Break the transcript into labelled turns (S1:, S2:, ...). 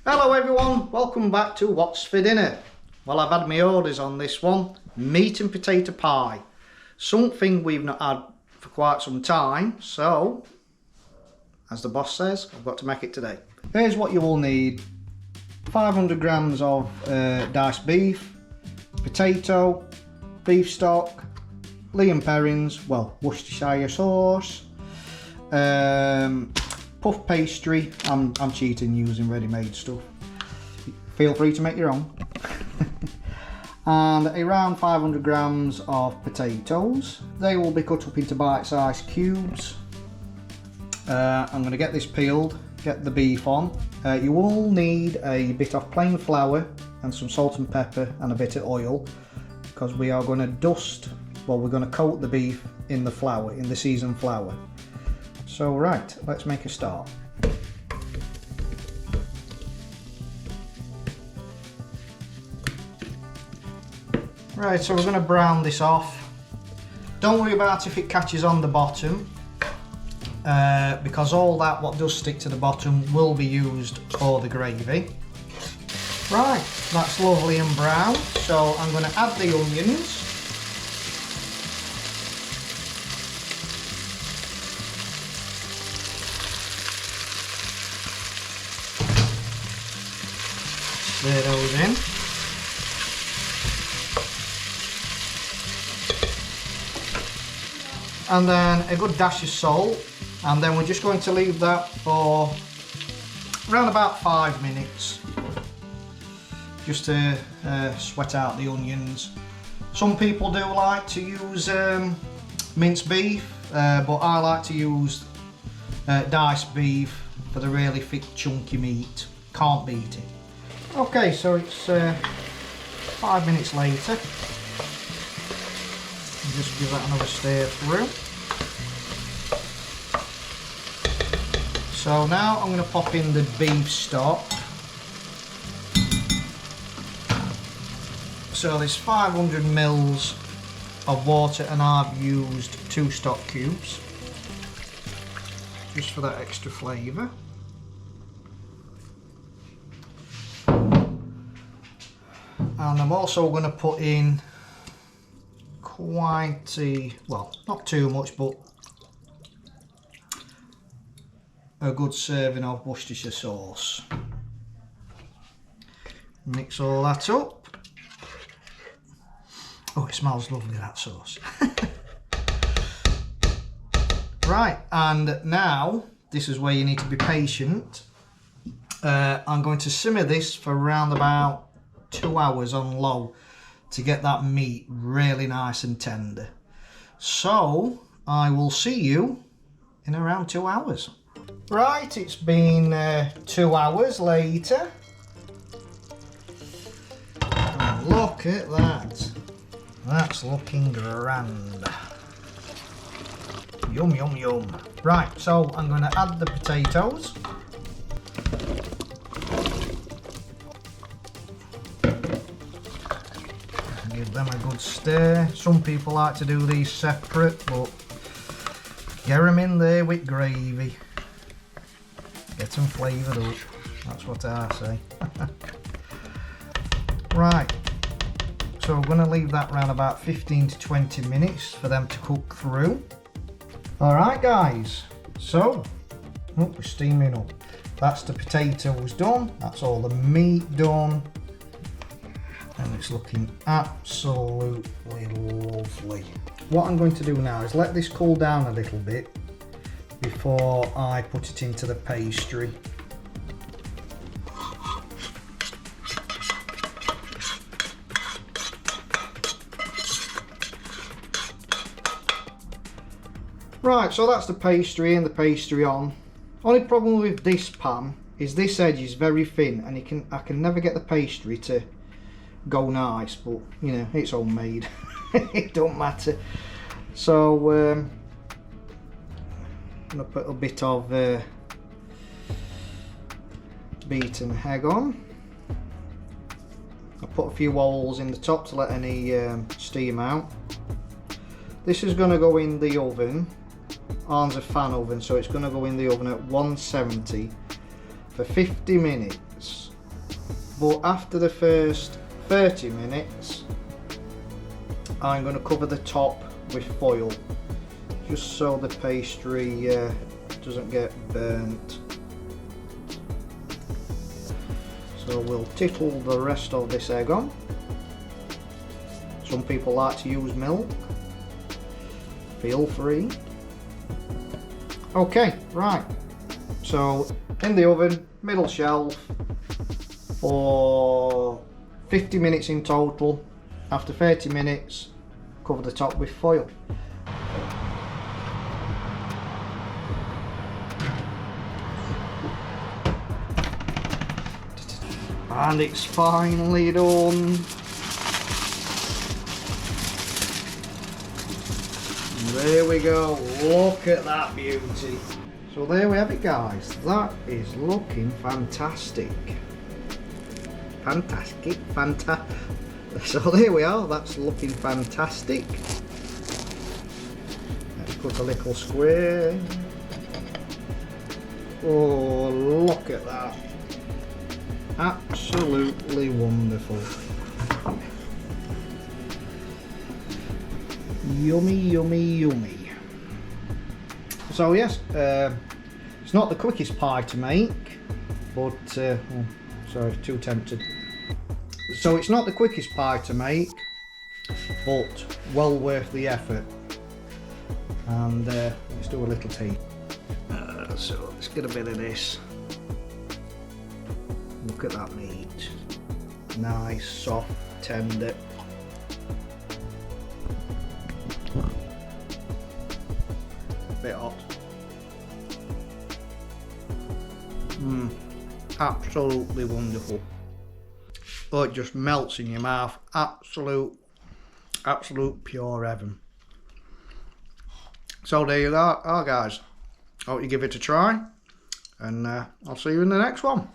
S1: Hello everyone, welcome back to What's for Dinner. Well, I've had my orders on this one, meat and potato pie. Something we've not had for quite some time, so, as the boss says, I've got to make it today. Here's what you will need. 500 grams of diced beef, potato, beef stock, Lee & Perrins, well, Worcestershire sauce, puff pastry. I'm cheating using ready-made stuff. Feel free to make your own. And around 500 grams of potatoes. They will be cut up into bite-sized cubes. I'm going to get this peeled, get the beef on. You will need a bit of plain flour and some salt and pepper and a bit of oil, because we are going to we're going to coat the beef in the flour, in the seasoned flour. So right, let's make a start. Right, so we're going to brown this off. Don't worry about if it catches on the bottom, because all that what does stick to the bottom will be used for the gravy. Right, that's lovely and brown, so I'm going to add the onions. Stir those in. And then a good dash of salt, and then we're just going to leave that for around about 5 minutes, just to sweat out the onions. Some people do like to use minced beef, but I like to use diced beef for the really thick chunky meat. Can't beat it. Okay, so it's 5 minutes later. Just give that another stir through. So now I'm going to pop in the beef stock. So there's 500 mils of water and I've used 2 stock cubes, just for that extra flavour. And I'm also going to put in well, not too much, but a good serving of Worcestershire sauce. Mix all that up. Oh, it smells lovely, that sauce. Right, and now this is where you need to be patient. I'm going to simmer this for around about 2 hours on low to get that meat really nice and tender. So I will see you in around 2 hours. Right, it's been 2 hours later. And look at that. That's looking grand. Yum, yum, yum. Right, so I'm going to add the potatoes. Give them a good stir. Some people like to do these separate, but get them in there with gravy. Get them flavoured up. That's what I say. Right. So we're going to leave that around about 15 to 20 minutes for them to cook through. Alright guys, so we're steaming up. That's the potatoes done. That's all the meat done. And it's looking absolutely lovely. What I'm going to do now is let this cool down a little bit before I put it into the pastry. Right, so that's the pastry and the pastry on. Only problem with this pan is this edge is very thin, and I can never get the pastry to go nice, but you know, it's homemade. It don't matter. So I'm gonna put a bit of beaten egg on. I put a few holes in the top to let any steam out. This is going to go in the oven. Ours a fan oven, so it's going to go in the oven at 170 for 50 minutes. but after the first 30 minutes I'm going to cover the top with foil, just so the pastry doesn't get burnt. So we'll tittle the rest of this egg on. Some people like to use milk, feel free. Okay, right, so in the oven, middle shelf, for 50 minutes in total. After 30 minutes, cover the top with foil. And it's finally done. There we go, look at that beauty. So there we have it, guys, that is looking fantastic. So there we are, that's looking fantastic. Let's put a little square. Oh, look at that. Absolutely wonderful. Yummy, yummy, yummy. So yes, it's not the quickest pie to make, but oh, sorry, too tempted. So it's not the quickest pie to make, but well worth the effort. And let's do a little tea. So let's get a bit of this. Look at that meat. Nice, soft, tender. Bit hot. Absolutely wonderful. Oh, it just melts in your mouth. Absolute pure heaven. So there you are, guys. Hope you give it a try, and I'll see you in the next one.